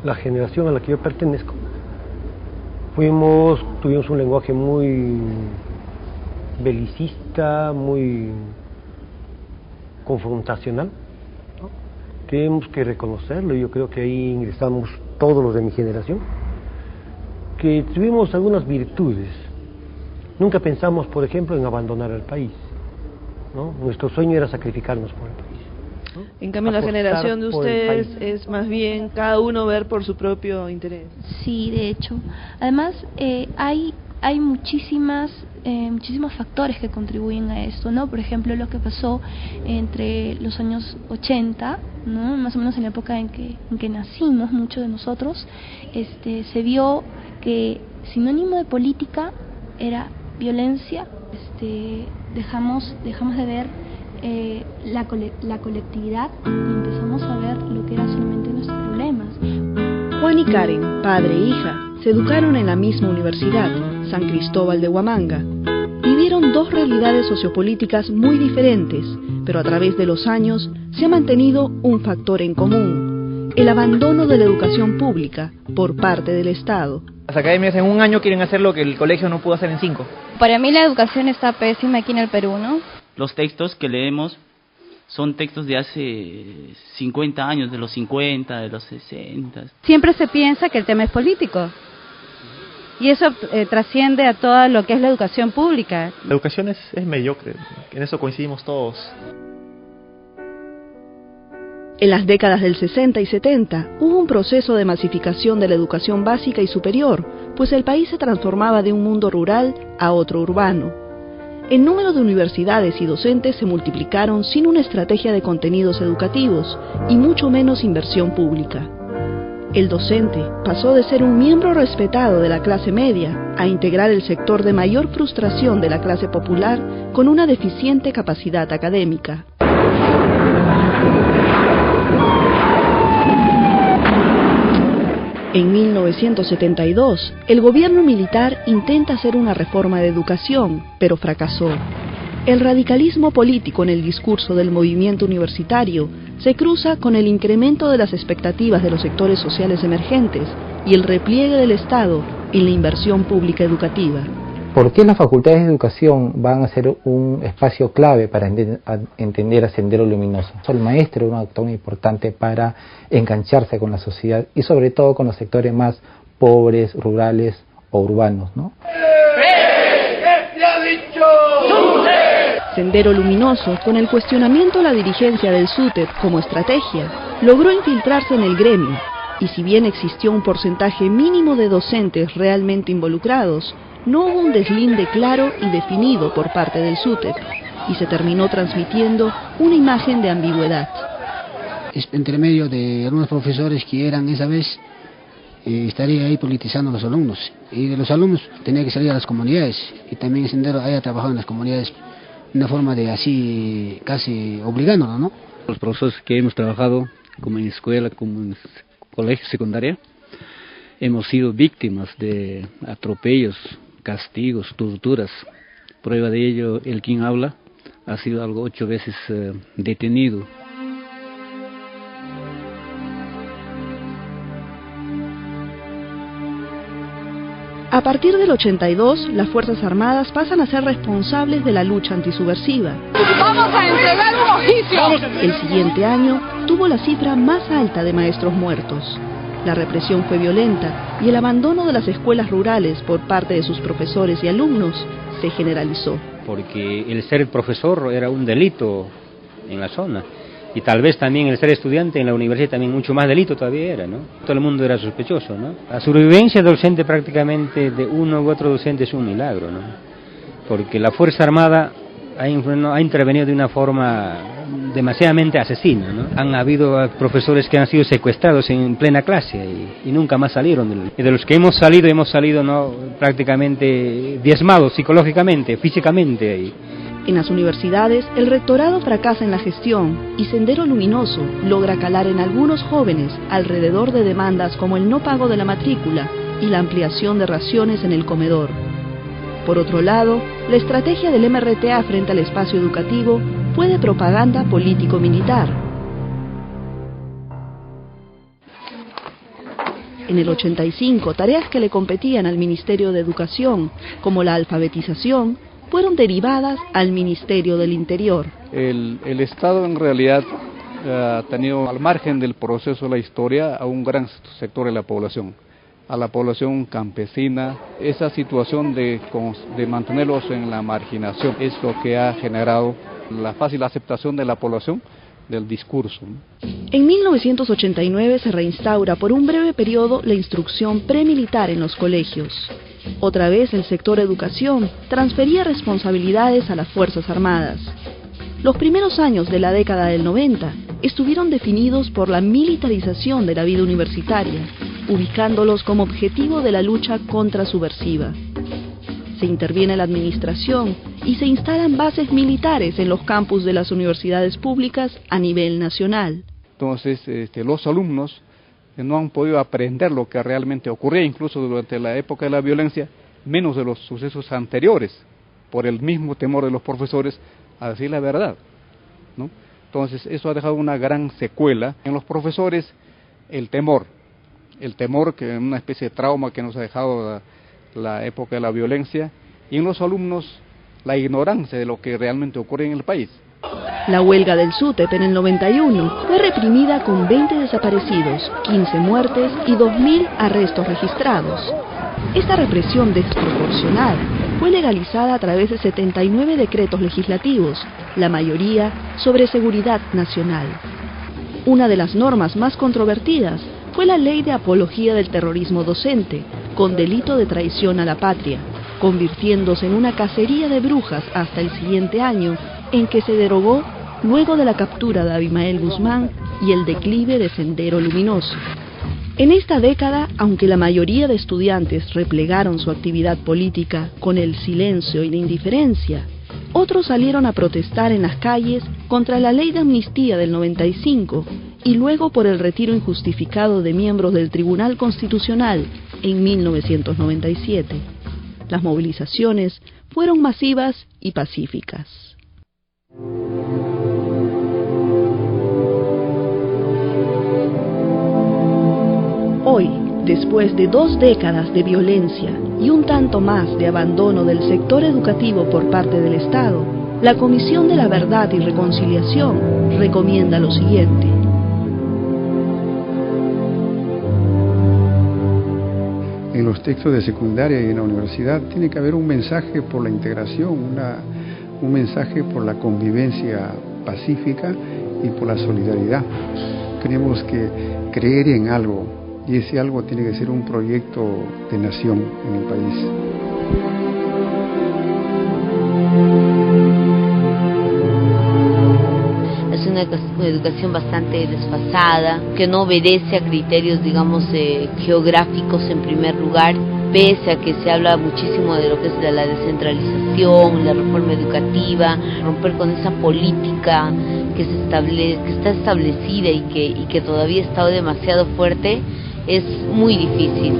la generación a la que yo pertenezco, tuvimos un lenguaje muy belicista, muy confrontacional, ¿no? Tenemos que reconocerlo. Yo creo que ahí ingresamos todos los de mi generación, que tuvimos algunas virtudes. Nunca pensamos, por ejemplo, en abandonar el país, ¿no? Nuestro sueño era sacrificarnos por el país, ¿no? En cambio, la generación de ustedes es más bien cada uno ver por su propio interés. Sí, de hecho. Además, hay muchísimos factores que contribuyen a esto, ¿no? Por ejemplo, lo que pasó entre los años 80, ¿no? Más o menos en la época en que nacimos, muchos de nosotros, se vio que sinónimo de política era violencia. Dejamos de ver la colectividad y empezamos a ver lo que era solamente nuestros problemas. Juan y Karen, padre e hija, se educaron en la misma universidad, San Cristóbal de Huamanga. Vivieron dos realidades sociopolíticas muy diferentes, pero a través de los años se ha mantenido un factor en común: el abandono de la educación pública por parte del Estado. Las academias en un año quieren hacer lo que el colegio no pudo hacer en 5. Para mí la educación está pésima aquí en el Perú, ¿no? Los textos que leemos son textos de hace 50 años, de los 50, de los 60. Siempre se piensa que el tema es político. Y eso trasciende a todo lo que es la educación pública. La educación es mediocre, en eso coincidimos todos. En las décadas del 60 y 70 hubo un proceso de masificación de la educación básica y superior, pues el país se transformaba de un mundo rural a otro urbano. El número de universidades y docentes se multiplicaron sin una estrategia de contenidos educativos y mucho menos inversión pública. El docente pasó de ser un miembro respetado de la clase media a integrar el sector de mayor frustración de la clase popular con una deficiente capacidad académica. En 1972, el gobierno militar intenta hacer una reforma de educación, pero fracasó. El radicalismo político en el discurso del movimiento universitario se cruza con el incremento de las expectativas de los sectores sociales emergentes y el repliegue del Estado en la inversión pública educativa. ¿Por qué las facultades de educación van a ser un espacio clave para entender a Sendero Luminoso? El maestro es un actor muy importante para engancharse con la sociedad y sobre todo con los sectores más pobres, rurales o urbanos, ¿no? Sendero Luminoso, con el cuestionamiento a la dirigencia del SUTEP como estrategia, logró infiltrarse en el gremio, y si bien existió un porcentaje mínimo de docentes realmente involucrados, no hubo un deslinde claro y definido por parte del SUTEP, y se terminó transmitiendo una imagen de ambigüedad. Entre medio de algunos profesores que eran esa vez, estaría ahí politizando a los alumnos, y de los alumnos tenía que salir a las comunidades, y también Sendero haya trabajado en las comunidades de una forma de así, casi obligándolo, ¿no? Los profesores que hemos trabajado, como en escuela, como en colegio secundaria, hemos sido víctimas de atropellos, castigos, torturas. Prueba de ello, el quien habla ha sido algo 8 veces detenido. A partir del 82, las Fuerzas Armadas pasan a ser responsables de la lucha antisubversiva. ¡Vamos a entregar un oficio! El siguiente año tuvo la cifra más alta de maestros muertos. La represión fue violenta y el abandono de las escuelas rurales por parte de sus profesores y alumnos se generalizó. Porque el ser profesor era un delito en la zona. Y tal vez también el ser estudiante en la universidad también mucho más delito todavía era, ¿no? Todo el mundo era sospechoso, ¿no? La sobrevivencia docente prácticamente de uno u otro docente es un milagro, ¿no? Porque la Fuerza Armada ha intervenido de una forma demasiadamente asesina, ¿no? Han habido profesores que han sido secuestrados en plena clase y nunca más salieron. Y de los que hemos salido, ¿no? Prácticamente diezmados psicológicamente, físicamente. En las universidades, el rectorado fracasa en la gestión y Sendero Luminoso logra calar en algunos jóvenes alrededor de demandas como el no pago de la matrícula y la ampliación de raciones en el comedor. Por otro lado, la estrategia del MRTA frente al espacio educativo fue de propaganda político-militar. En el 85, tareas que le competían al Ministerio de Educación, como la alfabetización, fueron derivadas al Ministerio del Interior. El Estado en realidad ha tenido al margen del proceso de la historia a un gran sector de la población, a la población campesina. Esa situación de mantenerlos en la marginación es lo que ha generado la fácil aceptación de la población del discurso. En 1989 se reinstaura por un breve periodo la instrucción premilitar en los colegios. Otra vez el sector educación transfería responsabilidades a las Fuerzas Armadas. Los primeros años de la década del 90 estuvieron definidos por la militarización de la vida universitaria, ubicándolos como objetivo de la lucha contrasubversiva. Se interviene la administración y se instalan bases militares en los campus de las universidades públicas a nivel nacional. Entonces, los alumnos no han podido aprender lo que realmente ocurría, incluso durante la época de la violencia, menos de los sucesos anteriores, por el mismo temor de los profesores a decir la verdad, ¿no? Entonces, eso ha dejado una gran secuela en los profesores, el temor que es una especie de trauma que nos ha dejado la época de la violencia, y en los alumnos la ignorancia de lo que realmente ocurre en el país. La huelga del SUTEP en el 91 fue reprimida con 20 desaparecidos, 15 muertes y 2.000 arrestos registrados. Esta represión desproporcionada fue legalizada a través de 79 decretos legislativos, la mayoría sobre seguridad nacional. Una de las normas más controvertidas fue la Ley de Apología del Terrorismo Docente, con delito de traición a la patria, convirtiéndose en una cacería de brujas hasta el siguiente año, en que se derogó luego de la captura de Abimael Guzmán y el declive de Sendero Luminoso. En esta década, aunque la mayoría de estudiantes replegaron su actividad política con el silencio y la indiferencia, otros salieron a protestar en las calles contra la ley de amnistía del 95 y luego por el retiro injustificado de miembros del Tribunal Constitucional en 1997. Las movilizaciones fueron masivas y pacíficas. Hoy, después de 2 décadas de violencia y un tanto más de abandono del sector educativo por parte del Estado, la Comisión de la Verdad y Reconciliación recomienda lo siguiente. En los textos de secundaria y en la universidad tiene que haber un mensaje por la integración, un mensaje por la convivencia pacífica y por la solidaridad. Tenemos que creer en algo, y ese algo tiene que ser un proyecto de nación en el país. Es una educación bastante desfasada, que no obedece a criterios, digamos, geográficos en primer lugar, pese a que se habla muchísimo de lo que es la descentralización, la reforma educativa, romper con esa política que está establecida y que todavía está demasiado fuerte, es muy difícil.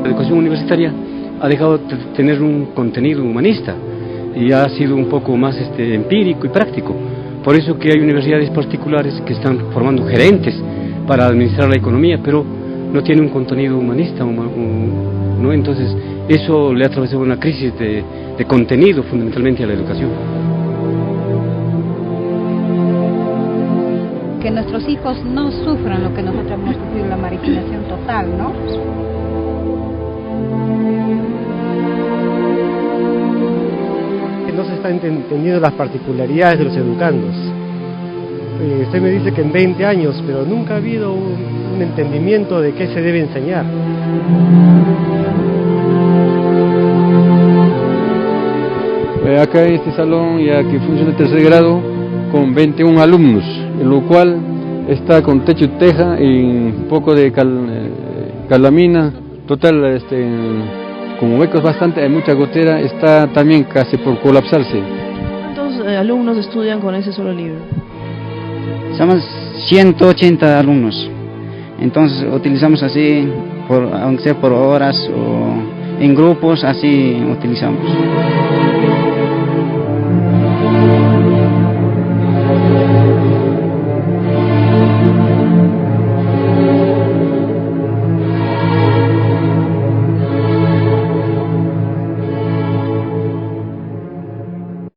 La educación universitaria ha dejado de tener un contenido humanista y ha sido un poco más empírico y práctico. Por eso que hay universidades particulares que están formando gerentes para administrar la economía, pero no tiene un contenido humanista, ¿no? Entonces eso le ha atravesado una crisis de contenido fundamentalmente a la educación. Que nuestros hijos no sufran lo que nosotros hemos sufrido, la marginación total, ¿no? No se están entendiendo las particularidades de los educandos. Usted me dice que en 20 años, pero nunca ha habido un entendimiento de qué se debe enseñar. Acá en este salón ya que funciona el 3er grado con 21 alumnos, en lo cual está con techo y teja y un poco de calamina, total como becos bastante, hay mucha gotera, está también casi por colapsarse. ¿Cuántos alumnos estudian con ese solo libro? Somos 180 alumnos, entonces utilizamos así, aunque sea por horas o en grupos, así utilizamos.